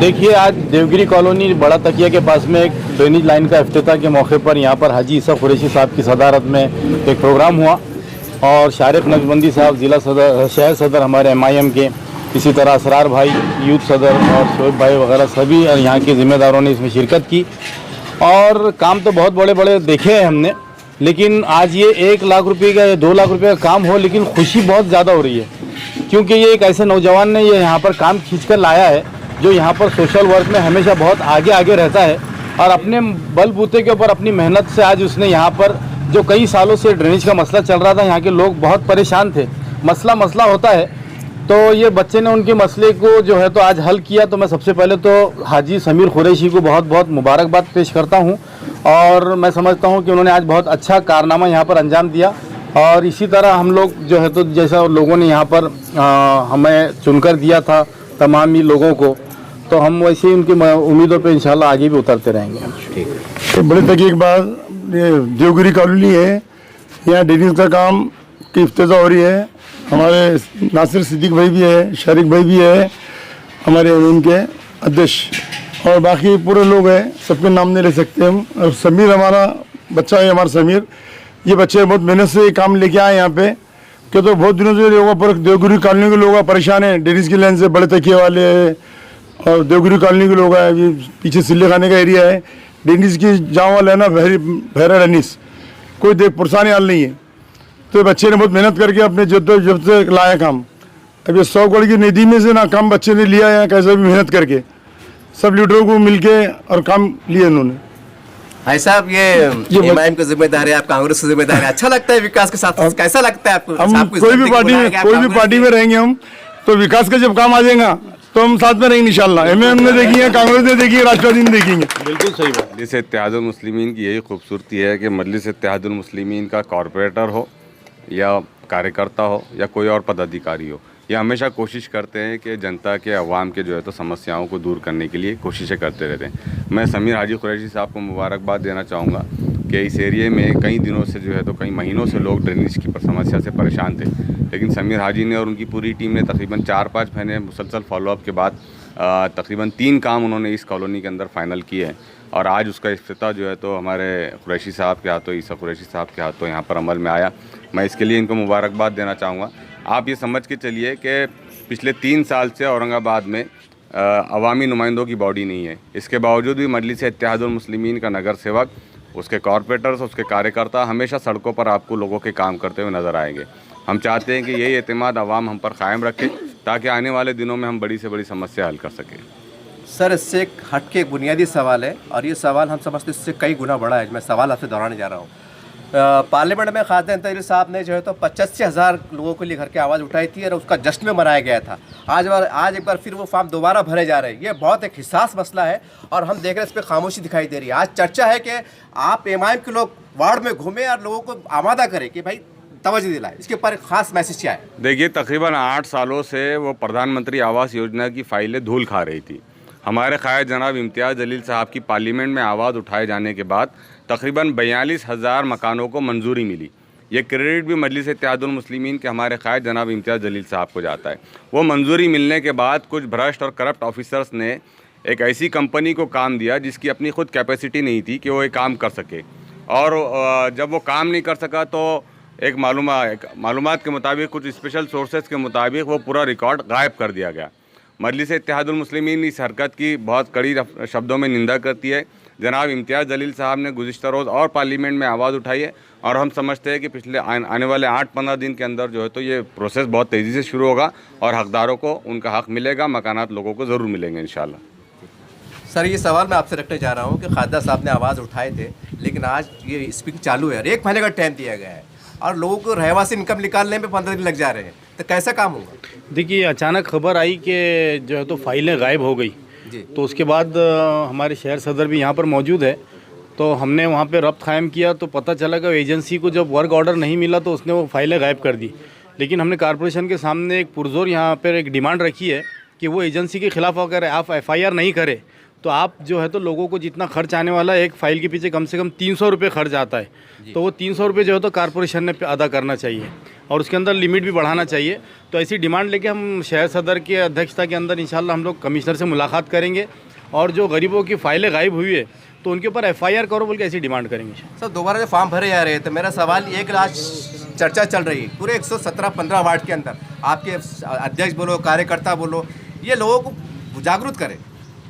देखिए, आज देवगिरी कॉलोनी बड़ा तकिया के पास में एक ड्रेनेज लाइन का इफ्तिताह के मौके पर यहाँ पर हाजी ईसा कुरैशी साहब की सदारत में एक प्रोग्राम हुआ और शारिक नक्शबंदी साहब ज़िला सदर, शहर सदर हमारे MIM के, इसी तरह असरार भाई यूथ सदर और शोएब भाई वगैरह सभी और यहाँ के ज़िम्मेदारों ने इसमें शिरकत की। और काम तो बहुत बड़े बड़े देखे हैं हमने, लेकिन आज ये 1 लाख रुपये का या 2 लाख रुपये का काम हो, लेकिन खुशी बहुत ज़्यादा हो रही है क्योंकि ये एक ऐसे नौजवान ने ये यहाँ पर काम खींच कर लाया है जो यहाँ पर सोशल वर्क में हमेशा बहुत आगे आगे रहता है और अपने बलबूते के ऊपर अपनी मेहनत से आज उसने यहाँ पर जो कई सालों से ड्रेनेज का मसला चल रहा था, यहाँ के लोग बहुत परेशान थे, मसला होता है, तो ये बच्चे ने उनके मसले को जो है तो आज हल किया। तो मैं सबसे पहले तो हाजी समीर कुरैशी को बहुत बहुत मुबारकबाद पेश करता हूँ और मैं समझता हूँ कि उन्होंने आज बहुत अच्छा कारनामा यहाँ पर अंजाम दिया। और इसी तरह हम लोग जो है तो जैसा लोगों ने यहाँ पर हमें चुनकर दिया था तमाम ही लोगों को, तो हम वैसे ही उनकी उम्मीदों पे इंशाल्लाह आगे भी उतरते रहेंगे। ठीक है। तो बड़े तकनीक बाद ये देवगिरी कॉलोनी है, यहाँ ड्रेनेज का काम की इफ्तिताह हो रही है। हमारे नासिर सिद्दीक भाई भी है, शारिक भाई भी है, हमारे उनके अध्यक्ष और बाकी पूरे लोग हैं, सबके नाम नहीं ले सकते हम। और समीर हमारा बच्चा है, हमारा समीर, ये बच्चे बहुत मेहनत से काम लेके आए यहाँ पे, क्यों तो बहुत दिनों से लोगों पर देवगिरी कॉलोनी के लोग परेशान हैं ड्रेनेज की लाइन से, बड़े तकिए वाले और देवगिरी कॉलोनी के लोग हैं, ये पीछे सिल्ले खाने का एरिया है, ड्रेनेज की जाम वाला है ना, भैरा रनीस, कोई देख पुरसानी हाल नहीं है। तो बच्चे ने बहुत मेहनत करके अपने जब से लाया काम। अब ये 100 करोड़ की निधि में से ना काम बच्चे ने लिया है, कैसे भी मेहनत करके सब लीडरों को मिलके और काम लिए उन्होंने। भाई साहब, ये MIM की जिम्मेदारी है, आप कांग्रेस की जिम्मेदारी है, अच्छा लगता है विकास के साथ, कैसा लगता है आपको? हम कोई भी पार्टी में रहेंगे हम तो विकास का जब काम आ जाएगा तो हम साथ में रहेंगे इंशाल्लाह। MIM ने देखी है, कांग्रेस ने देखी है, राष्ट्रवादी ने देखेंगे। बिल्कुल सही बात। मजलिस इत्तेहादुल मुस्लिमीन की यही खूबसूरती है कि मजलिस इत्तेहादुल मुस्लिमीन का कॉरपोरेटर हो या कार्यकर्ता हो या कोई और पदाधिकारी हो, ये हमेशा कोशिश करते हैं कि जनता के अवाम के जो है तो समस्याओं को दूर करने के लिए कोशिशें करते रहते हैं। मैं समीर हाजी कुरैशी साहब को मुबारकबाद देना चाहूँगा कि इस एरिए में कई दिनों से जो है तो कई महीनों से लोग ड्रेनेज की समस्या से परेशान थे, लेकिन समीर हाजी ने और उनकी पूरी टीम ने तकरीबन 4-5 महीने मुसलसल फॉलोअप के बाद तकरीबन 3 काम उन्होंने इस कॉलोनी के अंदर फाइनल किए हैं और आज उसका इफ्तिताह जो है तो हमारे कुरैशी साहब के हाथों, ईसा कुरैशी साहब के हाथों यहाँ पर अमल में आया। मैं इसके लिए इनको मुबारकबाद देना चाहूँगा। आप ये समझ के चलिए कि पिछले 3 साल से औरंगाबाद में अवामी नुमाइंदों की बॉडी नहीं है, इसके बावजूद भी मजलिस इत्तेहादुल मुस्लिमीन का नगर सेवक, उसके कॉरपोरेटर्स, उसके कार्यकर्ता हमेशा सड़कों पर आपको लोगों के काम करते हुए नज़र आएंगे। हम चाहते हैं कि यही एतमाद अवाम हम पर कायम रखे ताकि आने वाले दिनों में हम बड़ी से बड़ी समस्या हल कर सकें। सर, इससे एक हट के एक बुनियादी सवाल है और ये सवाल हम समझते इससे कई गुना बड़ा है। मैं सवाल आपसे दोहराने जा रहा हूँ। पार्लियामेंट में खातिन तहरीर साहब ने जो है तो 85,000 लोगों के लिए घर की आवाज़ उठाई थी और उसका जश्न में मनाया गया था। आज एक बार फिर वो फार्म दोबारा भरे जा रहे हैं। ये बहुत एक हिसास मसला है और हम देख रहे हैं इस पर खामोशी दिखाई दे रही है। आज चर्चा है कि आप MIM के लोग वार्ड में घूमें और लोगों को आमादा करें कि भाई तवज्जो दिलाए, इसके ऊपर एक खास मैसेज क्या है? देखिए, तकरीबन 8 सालों से वो प्रधानमंत्री आवास योजना की फाइलें धूल खा रही थी। हमारे क़ायद जनाब इम्तियाज़ जलील साहब की पार्लियामेंट में आवाज़ उठाए जाने के बाद तकरीबन 42,000 मकानों को मंजूरी मिली। ये क्रेडिट भी मजलिस इत्तेहादुल मुस्लिमीन के हमारे क़ायद जनाब इम्तियाज़ जलील साहब को जाता है। वो मंजूरी मिलने के बाद कुछ भ्रष्ट और करप्ट ऑफिसर्स ने एक ऐसी कंपनी को काम दिया जिसकी अपनी खुद कैपेसिटी नहीं थी कि वो ये काम कर सके, और जब वो काम नहीं कर सका तो एक मालूमात के मुताबिक, कुछ स्पेशल सोर्सेज के मुताबिक वो पूरा रिकॉर्ड गायब कर दिया गया। मजलिस इत्तेहादुल मुस्लिमीन इस हरकत की बहुत कड़ी शब्दों में निंदा करती है। जनाब इम्तियाज़ जलील साहब ने गुज़िश्ता रोज़ और पार्लियामेंट में आवाज़ उठाई है और हम समझते हैं कि पिछले आने वाले 8-15 दिन के अंदर जो है तो ये प्रोसेस बहुत तेज़ी से शुरू होगा और हकदारों को उनका हक़ मिलेगा, मकानात लोगों को ज़रूर मिलेंगे इंशाल्लाह। सर, ये सवाल मैं आपसे रखने जा रहा हूँ कि खादा साहब ने आवाज़ उठाए थे, लेकिन आज ये स्पीकिंग चालू है और 1 महीने का टाइम दिया गया है और लोगों को रहवासी इनकम निकालने में 15 दिन लग जा रहे हैं, तो कैसा काम होगा? देखिए, अचानक खबर आई कि जो है तो फाइलें गायब हो गई, तो उसके बाद हमारे शहर सदर भी यहाँ पर मौजूद है, तो हमने वहाँ पे रब्त कायम किया तो पता चला कि एजेंसी को जब वर्क ऑर्डर नहीं मिला तो उसने वो फाइलें गायब कर दी। लेकिन हमने कॉरपोरेशन के सामने एक पुरजोर यहाँ पर एक डिमांड रखी है कि वो एजेंसी के ख़िलाफ़ अगर आप FIR नहीं करें तो आप जो है तो लोगों को जितना खर्च आने वाला है, एक फ़ाइल के पीछे कम से कम 300 रुपये खर्च आता है, तो वो 300 रुपये जो है तो कारपोरेशन ने अदा करना चाहिए और उसके अंदर लिमिट भी बढ़ाना चाहिए। तो ऐसी डिमांड लेके हम शहर सदर की अध्यक्षता के अंदर इंशाल्लाह हम लोग कमिश्नर से मुलाकात करेंगे और जो गरीबों की फ़ाइलें गायब हुई है तो उनके ऊपर FIR करो बोल के ऐसी डिमांड करेंगे। सर दोबारा जो फॉर्म भरे जा रहे हैं, तो मेरा सवाल एक आज चर्चा चल रही है पूरे 117-15 वार्ड के अंदर, आपके अध्यक्ष बोलो, कार्यकर्ता बोलो, ये लोगों को जागरूक करें,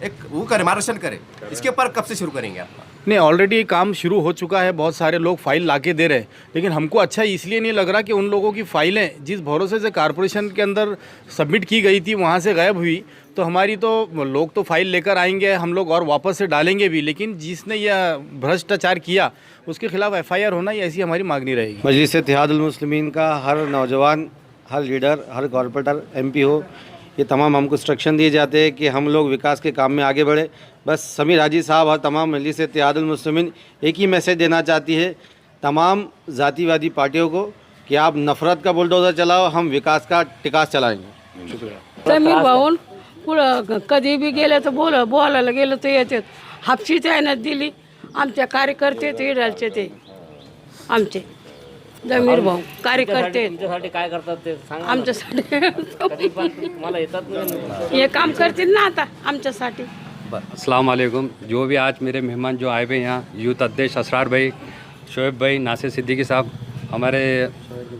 एक वो करे, मार्गदर्शन करें, इसके ऊपर कब से शुरू करेंगे आप? नहीं, ऑलरेडी काम शुरू हो चुका है, बहुत सारे लोग फाइल लाके दे रहे हैं, लेकिन हमको अच्छा इसलिए नहीं लग रहा कि उन लोगों की फाइलें जिस भरोसे से कारपोरेशन के अंदर सबमिट की गई थी वहाँ से गायब हुई, तो हमारी तो लोग तो फाइल लेकर आएंगे, हम लोग और वापस से डालेंगे भी, लेकिन जिसने यह भ्रष्टाचार किया उसके खिलाफ FIR होना, ये ऐसी हमारी मांगनी रहेगी। मजलिस इत्तेहादुल मुस्लिमीन का हर नौजवान, हर लीडर, हर कॉरपोरेटर, MP हो, ये तमाम हमको इंस्ट्रक्शन दिए जाते हैं कि हम लोग विकास के काम में आगे बढ़े। बस समीर हाजी साहब और तमाम मजलिस इत्तेहादुल मुस्लिमीन एक ही मैसेज देना चाहती है तमाम जातिवादी पार्टियों को कि आप नफ़रत का बुलडोज़र चलाओ, हम विकास का टिकास चलाएंगे। शुक्रिया। समीर भाऊन कुठं कधी बी गेलं तर बोलायला गेलं तर येतात, हापशीच आहे ना दिली, आमच्या कार्यकर्ते ते इडालचे ते आमचे जमीर भाऊ कार्यकर्ते तुमच्यासाठी काय करतात ते सांगा. आमच्यासाठी कधी पण मला येतात नाही. हे काम करतील ना आता आमच्यासाठी। अस्सलाम वालेकुम। जो भी आज मेरे मेहमान जो आए हुए यहाँ, यूथ अध्यक्ष असरार भाई, शोएब भाई, नासिर सिद्दीकी साहब, हमारे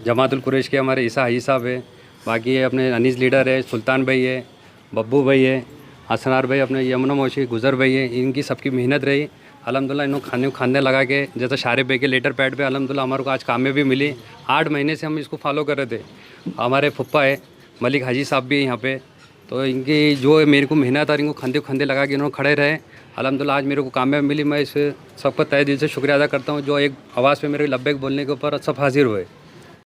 जमातुल कुरैश के हमारे ईसा हाजी साहब है, बाकी ये अपने अनीस लीडर है, सुल्तान भाई है, बब्बू भाई है, असरार भाई, अपने यमुना मौशी, गुजर भाई है, इनकी सबकी मेहनत रही। अल्हम्दुलिल्लाह इन्होंने खाने लगा के, जैसे शारिफ भाई के लेटर पैड पे अल्हम्दुलिल्लाह हमारे को आज कामयाबी मिली। 8 महीने से हम इसको फॉलो कर रहे थे। हमारे फुप्पा है मलिक हाजी साहब भी यहाँ पे, तो इनकी जो मेरे को मेहनत और इनको खंदे लगा के इन्होंने खड़े रहे, अल्हम्दुलिल्लाह आज मेरे को कामयाबी मिली। मैं इस सबका तहे दिल से शुक्रिया अदा करता हूँ जो एक आवाज़ पे मेरे लब्बैक बोलने के ऊपर सब हाजिर हुए।